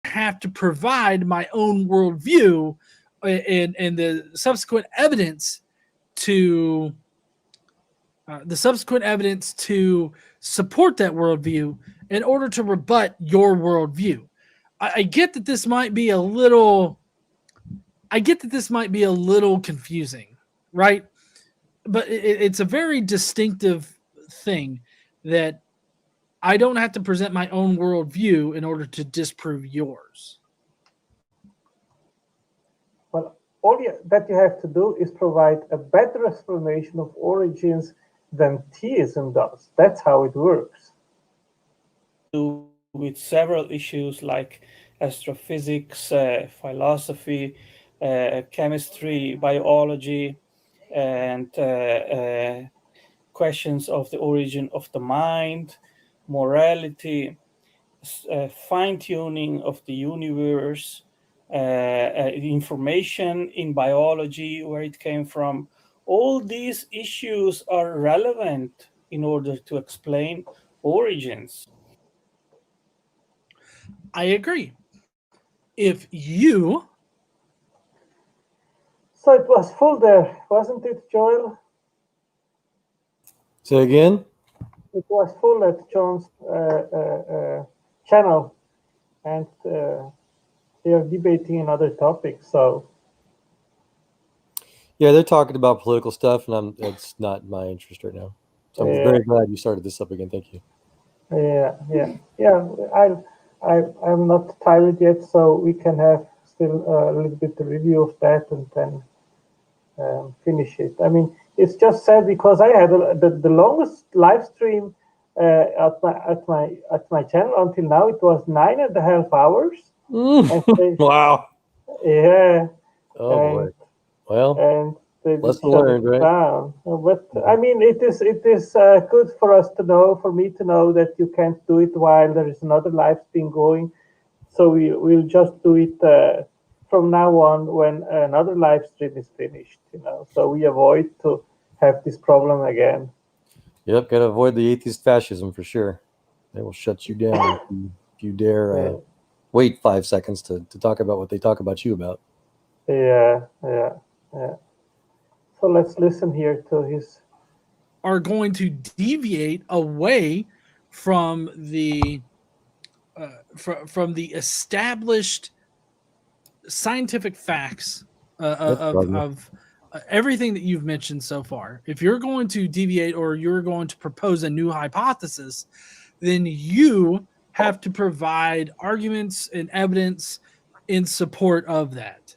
have to provide my own worldview and the subsequent evidence to support that worldview in order to rebut your worldview. I get that this might be a little confusing, right? But it's a very distinctive thing that I don't have to present my own worldview in order to disprove yours. Well, that you have to do is provide a better explanation of origins than theism does. That's how it works. With several issues like astrophysics, philosophy, chemistry, biology, and questions of the origin of the mind, morality, fine-tuning of the universe, information in biology, where it came from. All these issues are relevant in order to explain origins. I agree. If you... So it was full there, wasn't it, Joel? Say again? It was full at John's channel, and they are debating another topic. So yeah, they're talking about political stuff, and it's not my interest right now. So I'm very glad you started this up again. Thank you. Yeah. I'm not tired yet, so we can have still a little bit of review of that and then finish it. I mean, it's just sad because I had the longest live stream at my channel until now. It was 9.5 hours. Wow. Yeah. Oh boy. Well, and they lesson learned, right? Down. But I mean, it is good for us to know, for me to know that you can't do it while there is another live stream going. So we'll just do it from now on when another live stream is finished. So we avoid to have this problem again. Yep, gotta avoid the atheist fascism for sure. They will shut you down if you dare wait 5 seconds to talk about what they talk about you about. Yeah. So let's listen here to his. Are going to deviate away from the from the established scientific facts of everything that you've mentioned so far. If you're going to deviate or you're going to propose a new hypothesis, then you have to provide arguments and evidence in support of that.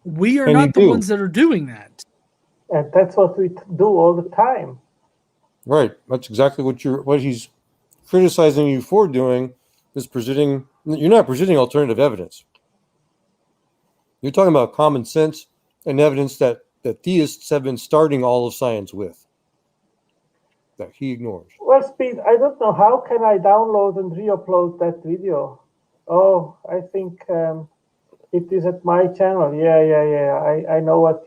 We are not the ones that are doing that. And that's what we do all the time. Right. That's exactly what he's criticizing you for doing, is presenting. You're not presenting alternative evidence. You're talking about common sense and evidence that theists have been starting all of science with, that he ignores. Well, Speed, I don't know. How can I download and re-upload that video? Oh, I think it is at my channel. Yeah. I know what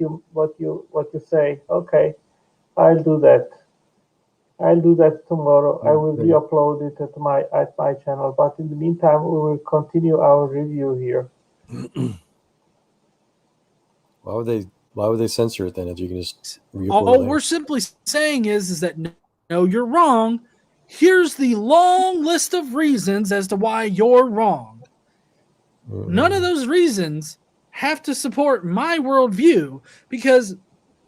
you say. Okay, I'll do that. I'll do that tomorrow. I will re-upload it at my channel. But in the meantime, we will continue our review here. Why would they censor it then if you can just all we're simply saying is that no, you're wrong. Here's the long list of reasons as to why you're wrong. None of those reasons have to support my worldview because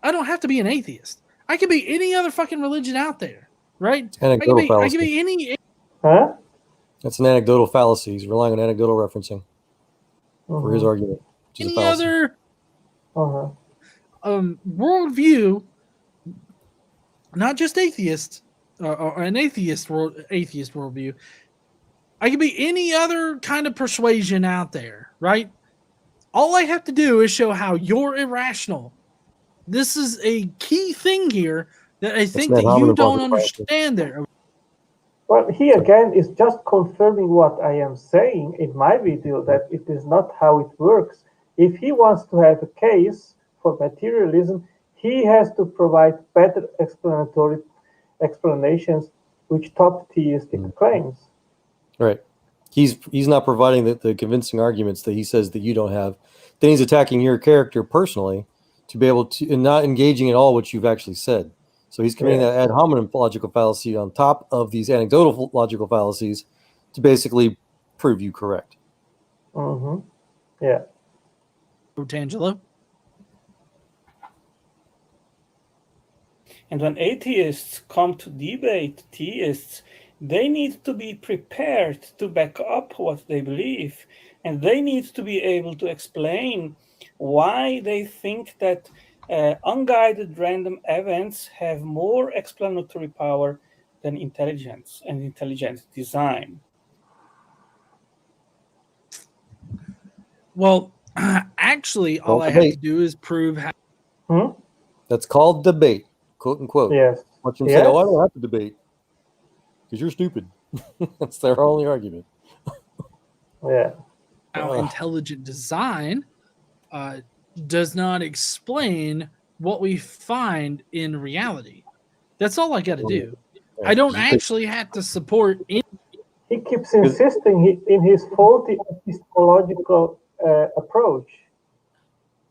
I don't have to be an atheist. I can be any other fucking religion out there, right? I can be any. Huh? That's an anecdotal fallacy. He's relying on anecdotal referencing for his argument. Any other worldview, not just atheist or an atheist worldview. I can be any other kind of persuasion out there, right? All I have to do is show how you're irrational. This is a key thing here that I think that you don't understand there. Well, he again is just confirming what I am saying in my video, that it is not how it works. If he wants to have a case for materialism, he has to provide better explanations which top theistic claims. Right. he's not providing the convincing arguments that he says that you don't have. Then he's attacking your character personally to be able to, and not engaging at all what you've actually said. So he's committing that ad hominem logical fallacy on top of these anecdotal logical fallacies to basically prove you correct. Mm-hmm. Yeah. Tangelo? And when atheists come to debate theists, they need to be prepared to back up what they believe. And they need to be able to explain why they think that unguided random events have more explanatory power than intelligence and intelligent design. Well, actually, all I have to do is prove how. That's called debate, quote unquote. Yes. Watch them say, "Oh, I don't have to debate because you're stupid." That's their only argument. Yeah. How intelligent design does not explain what we find in reality. That's all I got to do. I don't actually have to support any. He keeps insisting in his faulty epistemological approach.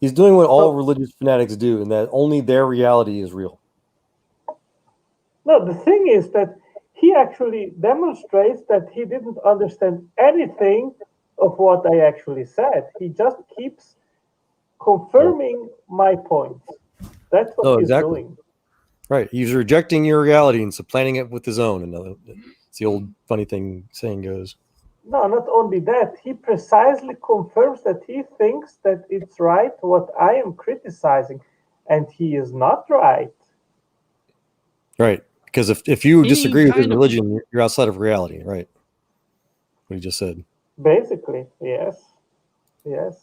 He's doing what all religious fanatics do, and that only their reality is real. No, the thing is that he actually demonstrates that he didn't understand anything of what I actually said. He just keeps confirming my points. That's what he's doing. Right. He's rejecting your reality and supplanting it with his own. It's the old funny saying goes. No, not only that. He precisely confirms that he thinks that it's right what I am criticizing, and he is not right. Right. Because if you disagree with his religion, you're outside of reality, right? What he just said. Basically, yes. Yes.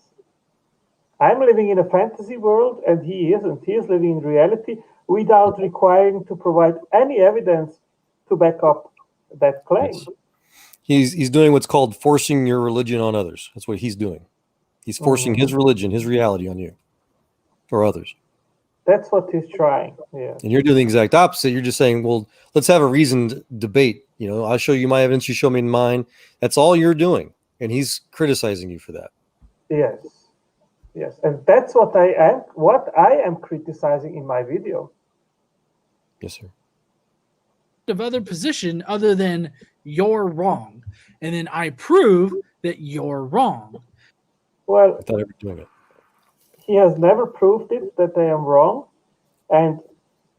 I'm living in a fantasy world, and he isn't. He is living in reality without requiring to provide any evidence to back up that claim. Yes. He's doing what's called forcing your religion on others. That's what he's doing. He's forcing his religion, his reality on you or others. That's what he's trying. Yeah. And you're doing the exact opposite. You're just saying, well, let's have a reasoned debate. I'll show you my evidence, you show me mine. That's all you're doing. And he's criticizing you for that. Yes. Yes. And that's what I am criticizing in my video. Yes, sir. Of other position other than you're wrong. And then I prove that you're wrong. Well, I thought I was doing it. He has never proved it that I am wrong, and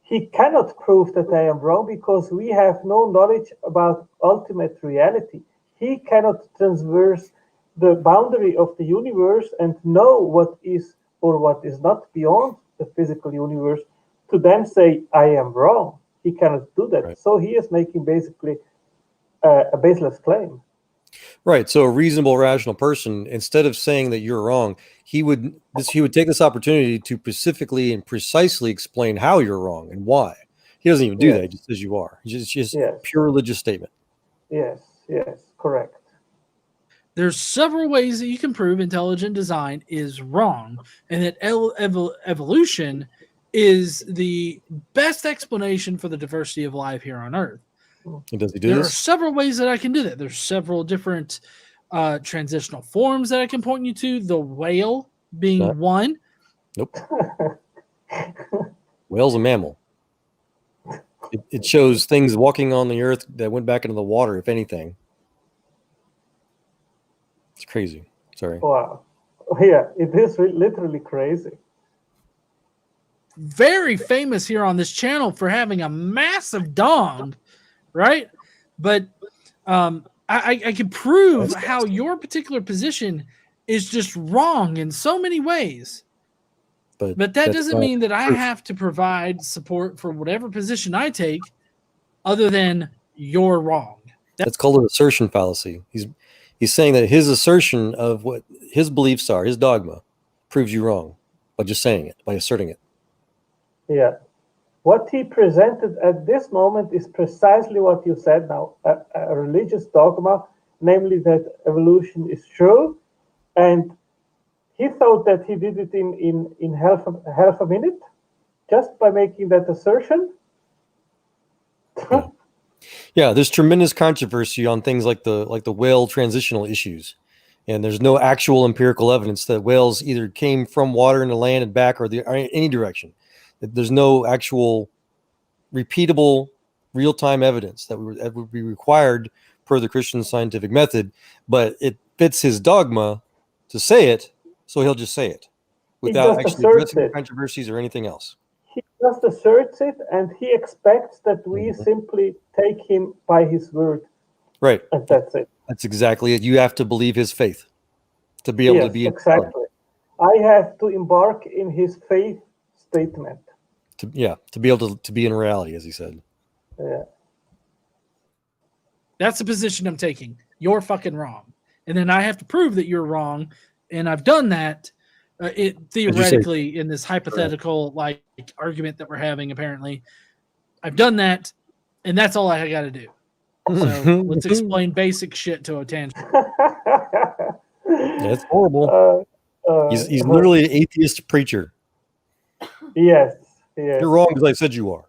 he cannot prove that I am wrong because we have no knowledge about ultimate reality. He cannot transverse the boundary of the universe and know what is or what is not beyond the physical universe to then say, I am wrong. He cannot do that. Right. So he is making basically a baseless claim. Right. So a reasonable, rational person, instead of saying that you're wrong, he would take this opportunity to specifically and precisely explain how you're wrong and why. He doesn't even do that. He just says you are. It's just pure religious statement. Yes. Yes. Correct. There's several ways that you can prove intelligent design is wrong, and that evolution is the best explanation for the diversity of life here on Earth. And does he do this? There are several ways that I can do that. There's several different transitional forms that I can point you to. The whale being one. Nope. Whale's a mammal. It shows things walking on the earth that went back into the water, if anything. It's crazy. Sorry. Wow. Yeah, it is literally crazy. Very famous here on this channel for having a massive dong, right? But I can prove how your particular position is just wrong in so many ways. But that doesn't mean that I have to provide support for whatever position I take other than you're wrong. That's called an assertion fallacy. He's saying that his assertion of what his beliefs are, his dogma, proves you wrong by just saying it, by asserting it. Yeah. What he presented at this moment is precisely what you said now, a religious dogma, namely that evolution is true. And he thought that he did it in half a minute just by making that assertion. Yeah. Yeah, there's tremendous controversy on things like the whale transitional issues, and there's no actual empirical evidence that whales either came from water into land and back, or any direction. There's no actual repeatable real-time evidence that would be required per the Christian scientific method, but it fits his dogma to say it, so he'll just say it without just actually asserts addressing the it. controversies or anything else. He just asserts it, and he expects that we simply take him by his word, Right. and that's it. That's exactly it. You have to believe his faith to be able Yes, to be exactly. I have to embark in his faith statement. to be able to be in reality, as he said. Yeah. That's the position I'm taking. You're fucking wrong. And then I have to prove that you're wrong. And I've done that theoretically in this hypothetical like argument that we're having, apparently. I've done that, and that's all I got to do. So let's explain basic shit to a tangent. That's horrible. He's literally an atheist preacher. Yes. Yes. You're wrong because I said you are.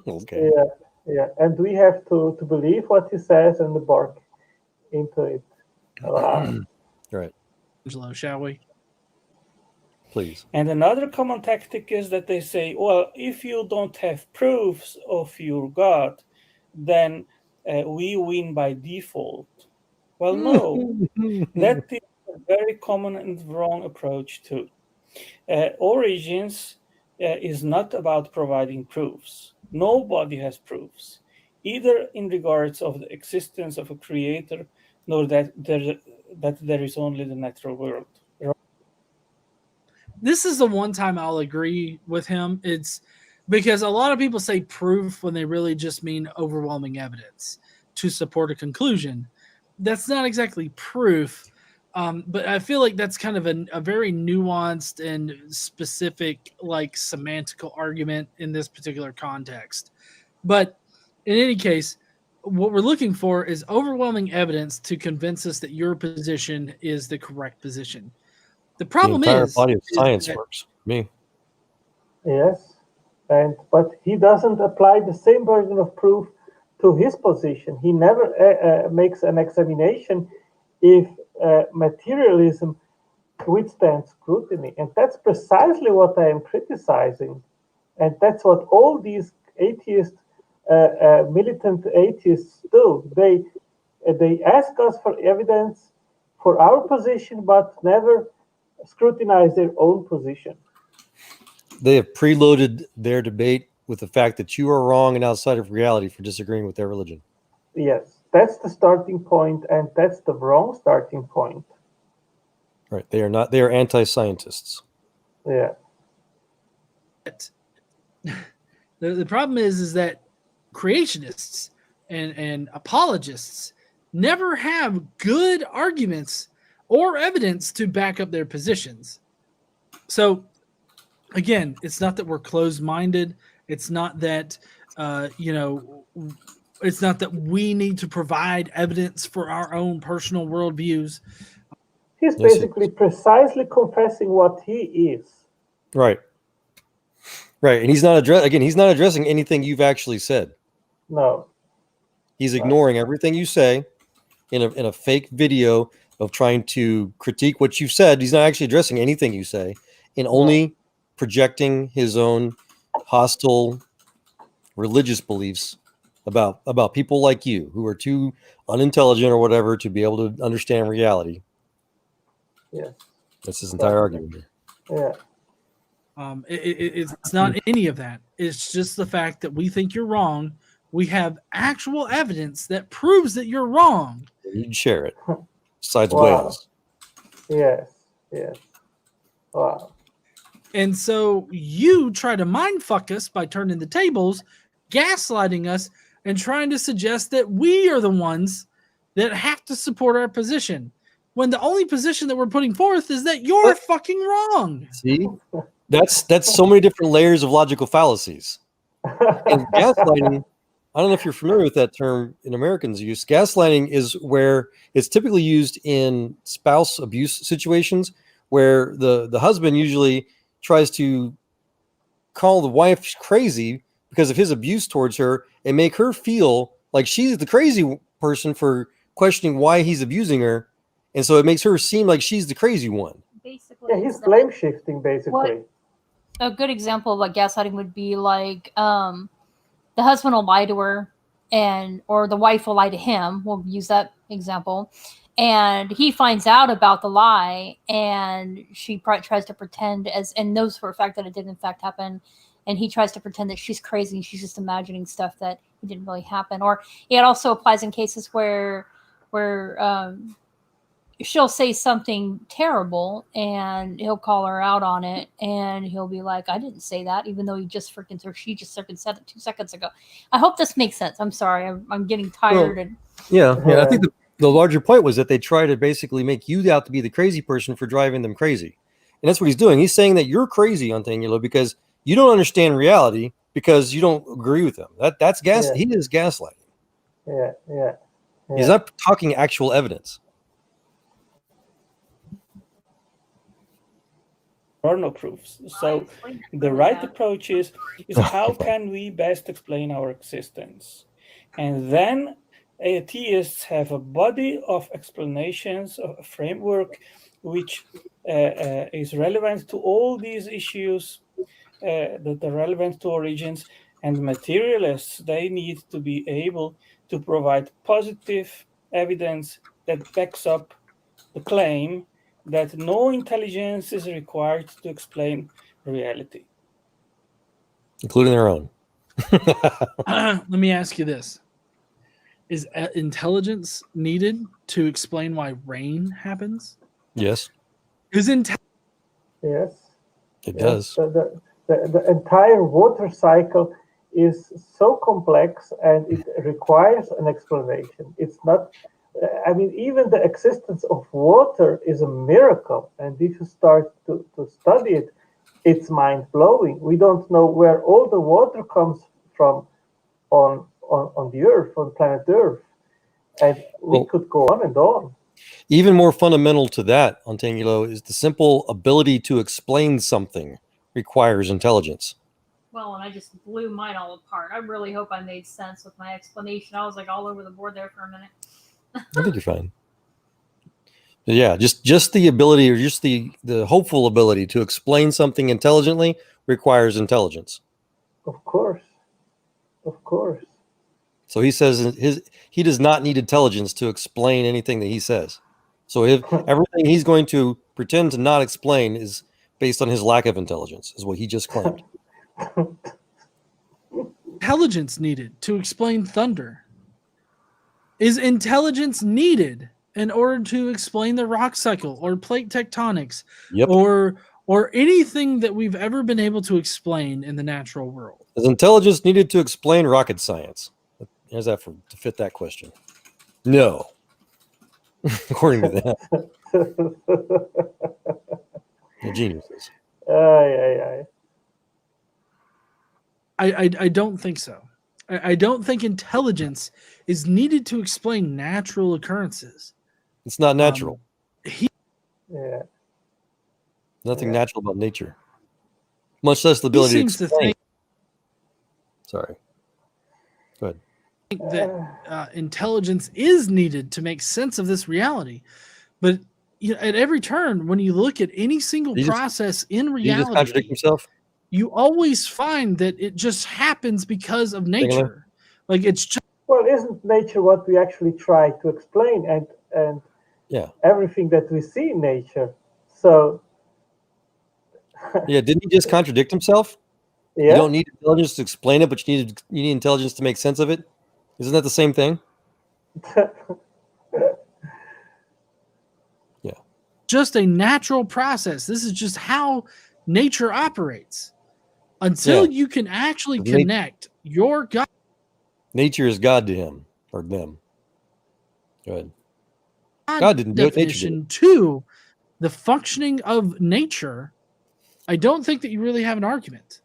Okay. Yeah. Yeah. And we have to believe what he says and embark into it. Right. Angelo, shall we? Please. And another common tactic is that they say, well, if you don't have proofs of your God, then we win by default. Well, no, that is a very common and wrong approach too. Origins is not about providing proofs. Nobody has proofs, either in regards of the existence of a creator, nor that there is only the natural world. This is the one time I'll agree with him. It's because a lot of people say proof when they really just mean overwhelming evidence to support a conclusion. That's not exactly proof, but I feel like that's kind of a very nuanced and specific, like semantical argument in this particular context. But in any case, what we're looking for is overwhelming evidence to convince us that your position is the correct position. The problem the entire is body of science that, works for me. Yes, but he doesn't apply the same burden of proof to his position. He never makes an examination if materialism withstands scrutiny, and that's precisely what I am criticizing, and that's what all these militant atheists do. They ask us for evidence for our position, but never scrutinize their own position. They have preloaded their debate with the fact that you are wrong and outside of reality for disagreeing with their religion. Yes, that's the starting point, and that's the wrong starting point. Right. They are not. They are anti-scientists. Yeah. The problem is that creationists and apologists never have good arguments or evidence to back up their positions. So, again, it's not that we're closed-minded. It's not that, it's not that we need to provide evidence for our own personal worldviews. He's basically precisely confessing what he is. Right. Right. And he's not addressing anything you've actually said. No. He's ignoring everything you say in a fake video of trying to critique what you've said. He's not actually addressing anything you say and only projecting his own hostile religious beliefs about people like you who are too unintelligent or whatever to be able to understand reality. Yes. That's his entire argument. Yeah. It's not any of that. It's just the fact that we think you're wrong. We have actual evidence that proves that you're wrong. You'd share it. Besides Wow. whales. Yes. Yes. Wow. And so you try to mind fuck us by turning the tables, gaslighting us, and trying to suggest that we are the ones that have to support our position. When the only position that we're putting forth is that you're fucking wrong. See? That's so many different layers of logical fallacies. And gaslighting, I don't know if you're familiar with that term in Americans' use. Gaslighting is where it's typically used in spouse abuse situations where the husband usually tries to call the wife crazy because of his abuse towards her and make her feel like she's the crazy person for questioning why he's abusing her, and so it makes her seem like she's the crazy one. Basically, Yeah, he's blame shifting basically. a good example of like gaslighting would be like the husband will lie to her, or the wife will lie to him. We'll use that example. And he finds out about the lie, and she tries to pretend and knows for a fact that it did in fact happen. And he tries to pretend that she's crazy and she's just imagining stuff that didn't really happen. Or it also applies in cases where she'll say something terrible and he'll call her out on it, and he'll be like, I didn't say that, even though she just freaking said it 2 seconds ago. I hope this makes sense. I'm sorry. I'm getting tired. Yeah. I think the larger point was that they try to basically make you out to be the crazy person for driving them crazy. And that's what he's doing. He's saying that you're crazy, Antangelo, because you don't understand reality because you don't agree with them. That's gas. Yeah. He is gaslighting. Yeah. He's not talking actual evidence. Or no proofs. So the right approach is how can we best explain our existence? And then theists have a body of explanations, a framework which is relevant to all these issues that are relevant to origins. And materialists, they need to be able to provide positive evidence that backs up the claim that no intelligence is required to explain reality, including their own. Let me ask you this. Is intelligence needed to explain why rain happens? Yes. Yes. It does. The entire water cycle is so complex and it requires an explanation. It's not, I mean, even the existence of water is a miracle. And if you start to study it, it's mind-blowing. We don't know where all the water comes from on the Earth, on planet Earth. And we could go on and on. Even more fundamental to that, Antangelo, is the simple ability to explain something requires intelligence. Well, and I just blew mine all apart. I really hope I made sense with my explanation. I was like all over the board there for a minute. I think you're fine. But yeah, just the ability, or just the hopeful ability to explain something intelligently requires intelligence. Of course. So he says he does not need intelligence to explain anything that he says. So if everything he's going to pretend to not explain is based on his lack of intelligence, is what he just claimed. Intelligence needed to explain thunder? Is intelligence needed in order to explain the rock cycle or plate tectonics? Yep. Or anything that we've ever been able to explain in the natural world? Is intelligence needed to explain rocket science? How's that to fit that question? No. According to that. The geniuses. I don't think so. I don't think intelligence is needed to explain natural occurrences. It's not natural. Nothing natural about nature. Much less the ability to explain. Sorry. Go ahead. I think that intelligence is needed to make sense of this reality. But at every turn, when you look at any single process in reality, he just contradict himself? you always find that it just happens because of nature. Like it's just. Well, isn't nature what we actually try to explain, and everything that we see in nature? So. Yeah, didn't he just contradict himself? Yeah. You don't need intelligence to explain it, but you need intelligence to make sense of it. Isn't that the same thing? Yeah. Just a natural process. This is just how nature operates. Until you can actually connect your God. Nature is God to him or them. Go ahead. God didn't do it. Nature did. To the functioning of nature, I don't think that you really have an argument.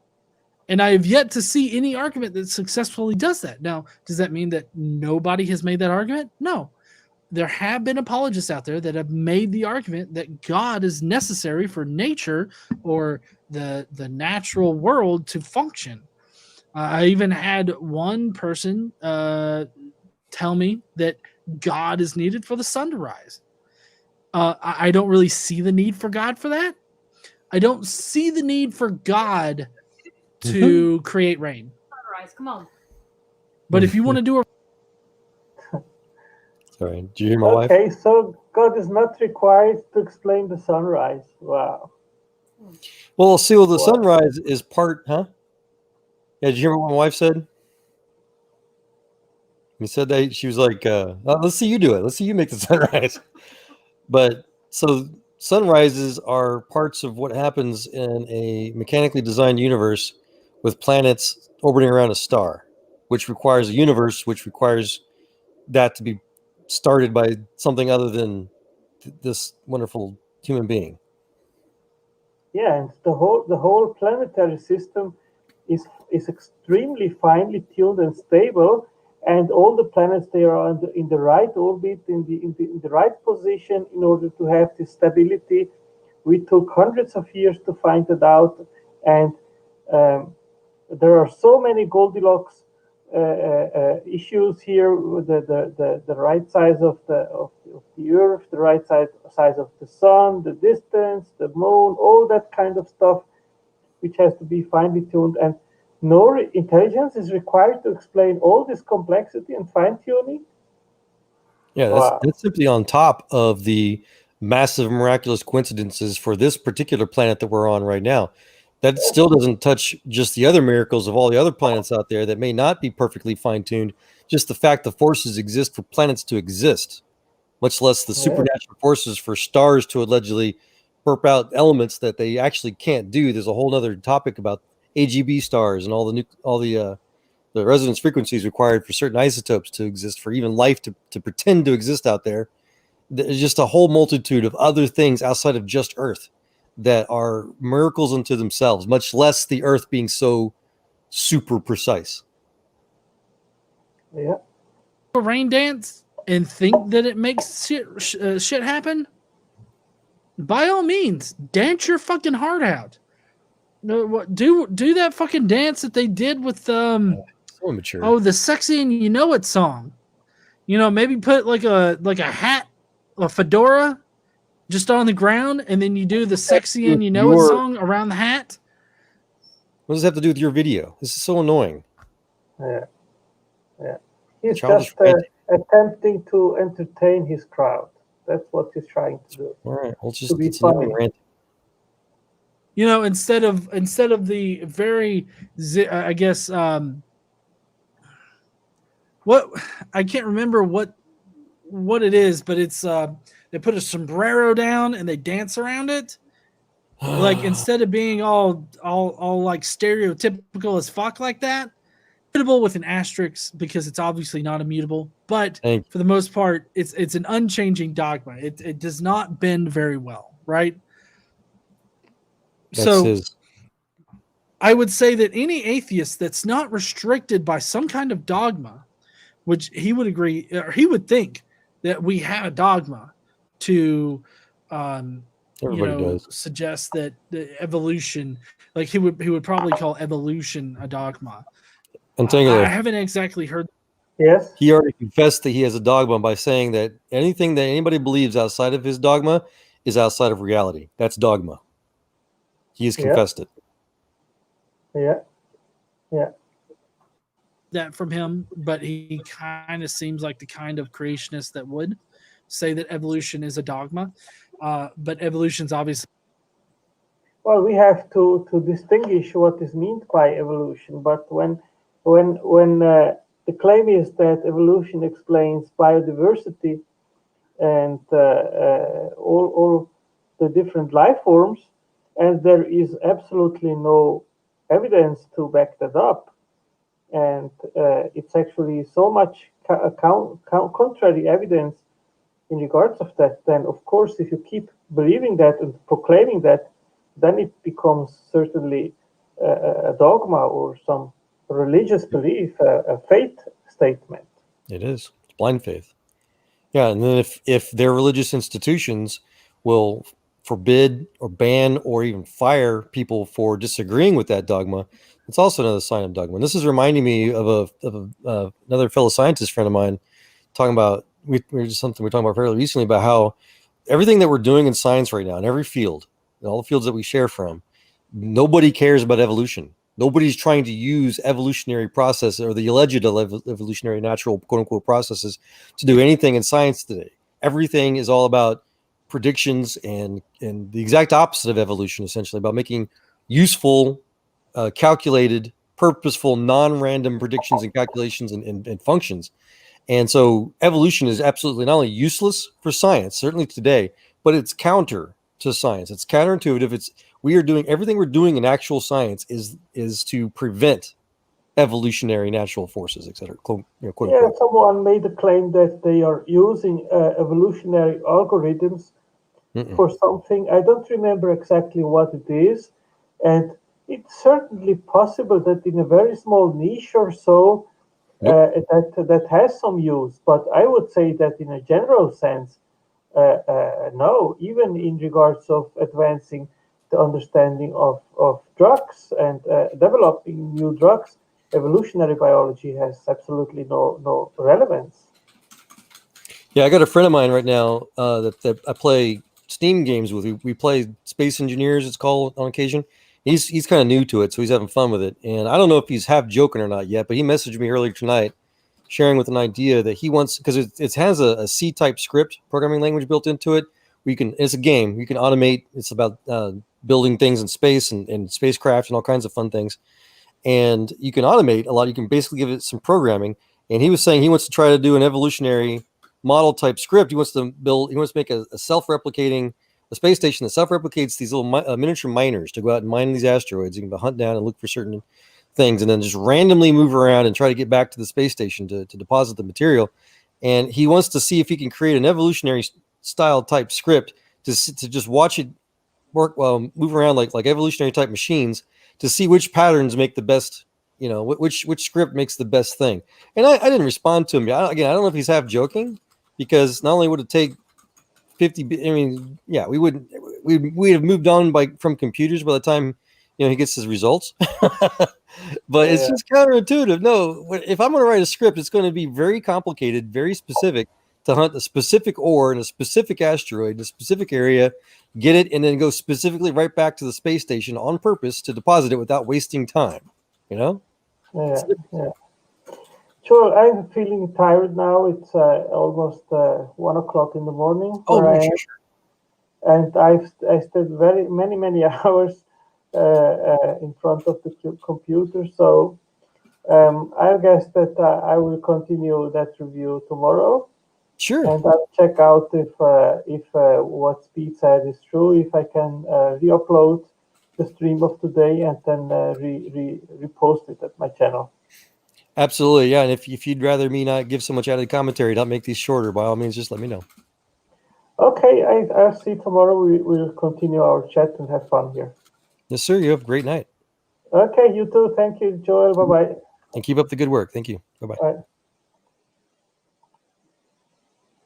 And I have yet to see any argument that successfully does that. Now, does that mean that nobody has made that argument? No. There have been apologists out there that have made the argument that God is necessary for nature or the natural world to function. I even had one person tell me that God is needed for the sun to rise. I don't really see the need for God for that. I don't see the need for God to create rain. Sunrise, come on. But if you want to do a Sorry, did you hear my wife? Okay, so God is not required to explain the sunrise. Wow. Well, see, well, the Wow. sunrise is part, huh? Yeah, did you hear what my wife said? He said that she was like, let's see you do it. Let's see you make the sunrise. But so sunrises are parts of what happens in a mechanically designed universe with planets orbiting around a star, which requires a universe, which requires that to be started by something other than this wonderful human being. Yeah, and the whole planetary system is extremely finely tuned and stable, and all the planets they are in the right orbit, in the right position in order to have this stability. We took hundreds of years to find it out, and there are so many Goldilocks issues here. The right size of the Earth, the right size of the Sun, the distance, the Moon, all that kind of stuff, which has to be finely tuned. And no intelligence is required to explain all this complexity and fine tuning. Yeah, Wow. that's simply on top of the massive miraculous coincidences for this particular planet that we're on right now. That still doesn't touch just the other miracles of all the other planets out there that may not be perfectly fine-tuned. Just the fact the forces exist for planets to exist, much less the supernatural forces for stars to allegedly burp out elements that they actually can't do. There's a whole other topic about AGB stars and all the resonance frequencies required for certain isotopes to exist, for even life to pretend to exist out there. There's just a whole multitude of other things outside of just Earth that are miracles unto themselves, much less the Earth being so super precise. Yeah. a rain dance and think that it makes shit happen, by all means, dance your fucking heart out. Do that fucking dance that they did with So immature. the Sexy and You Know It song. Maybe put like a hat, a fedora, just on the ground, and then you do the Sexy and You Know It song around the hat. What does it have to do with your video? This is so annoying. Yeah. He's Childish just attempting to entertain his crowd. That's what he's trying to do. All right, well, To be it's annoying funny. rant. Instead of the very, I guess, what I can't remember what it is, but it's they put a sombrero down and they dance around it. Like instead of being all like stereotypical as fuck like that, immutable with an asterisk because it's obviously not immutable. But for the most part, it's an unchanging dogma. It does not bend very well, right? I would say that any atheist that's not restricted by some kind of dogma, which he would agree, or he would think that we have a dogma to suggest that the evolution, like he would probably call evolution a dogma. I haven't exactly heard. Yes. He already confessed that he has a dogma by saying that anything that anybody believes outside of his dogma is outside of reality. That's dogma. He has confessed it. Yeah. That from him, but he kind of seems like the kind of creationist that would say that evolution is a dogma. But evolution's obviously. Well, we have to distinguish what is meant by evolution. But when the claim is that evolution explains biodiversity and all the different life forms, and there is absolutely no evidence to back that up, and it's actually so much contrary evidence in regards of that, then of course if you keep believing that and proclaiming that, then it becomes certainly a dogma or some religious belief, a faith statement. It is. It's blind faith. Yeah, and then if their religious institutions will forbid or ban or even fire people for disagreeing with that dogma, it's also another sign of dogma. And this is reminding me of another fellow scientist friend of mine talking about we were just something we were talking about fairly recently about how everything that we're doing in science right now in every field, in all the fields that we share from, nobody cares about evolution. Nobody's trying to use evolutionary process or the alleged evolutionary natural quote unquote processes to do anything in science today. Everything is all about predictions and the exact opposite of evolution, essentially about making useful, calculated, purposeful, non-random predictions and calculations and functions. And so evolution is absolutely not only useless for science, certainly today, but it's counter to science. It's counterintuitive. We are doing everything we're doing in actual science is to prevent evolutionary natural forces, etc. Quote unquote. Someone made a claim that they are using evolutionary algorithms for something. I don't remember exactly what it is, and it's certainly possible that in a very small niche or so, that has some use. But I would say that in a general sense, no. Even in regards of advancing the understanding of drugs and developing new drugs, evolutionary biology has absolutely no relevance. Yeah, I got a friend of mine right now that I play Steam games with. We play Space Engineers, it's called, on occasion. He's kind of new to it, so he's having fun with it. And I don't know if he's half joking or not yet, but he messaged me earlier tonight, sharing with an idea that he wants, because it has a C-type script programming language built into it. It's a game. You can automate. It's about building things in space and spacecraft and all kinds of fun things. And you can automate a lot. You can basically give it some programming. And he was saying he wants to try to do an evolutionary model type script. He wants to make a self-replicating, a space station that self-replicates these little miniature miners to go out and mine these asteroids. You can hunt down and look for certain things and then just randomly move around and try to get back to the space station to deposit the material. And he wants to see if he can create an evolutionary style type script to just watch it work, move around like evolutionary type machines to see which patterns make the best, which script makes the best thing. And I didn't respond to him. I don't know if he's half joking, because not only would it take 50, we'd have moved on from computers by the time, he gets his results. But it's just counterintuitive. No, if I'm going to write a script, it's going to be very complicated, very specific, to hunt a specific ore in a specific asteroid, a specific area, get it, and then go specifically right back to the space station on purpose to deposit it without wasting time. Yeah. Sure, I'm feeling tired now. It's almost 1 o'clock in the morning. Sure. And I stayed many hours in front of the computer. So I guess that I will continue that review tomorrow. Sure. And I'll check out if what Pete said is true, if I can re-upload the stream of today and then repost it at my channel. Absolutely, yeah. And if you'd rather me not give so much added commentary, not make these shorter, by all means, just let me know. Okay, I'll see tomorrow. We'll continue our chat and have fun here. Yes, sir. You have a great night. Okay, you too. Thank you, Joel. Bye-bye. And keep up the good work. Thank you. Bye-bye. Bye.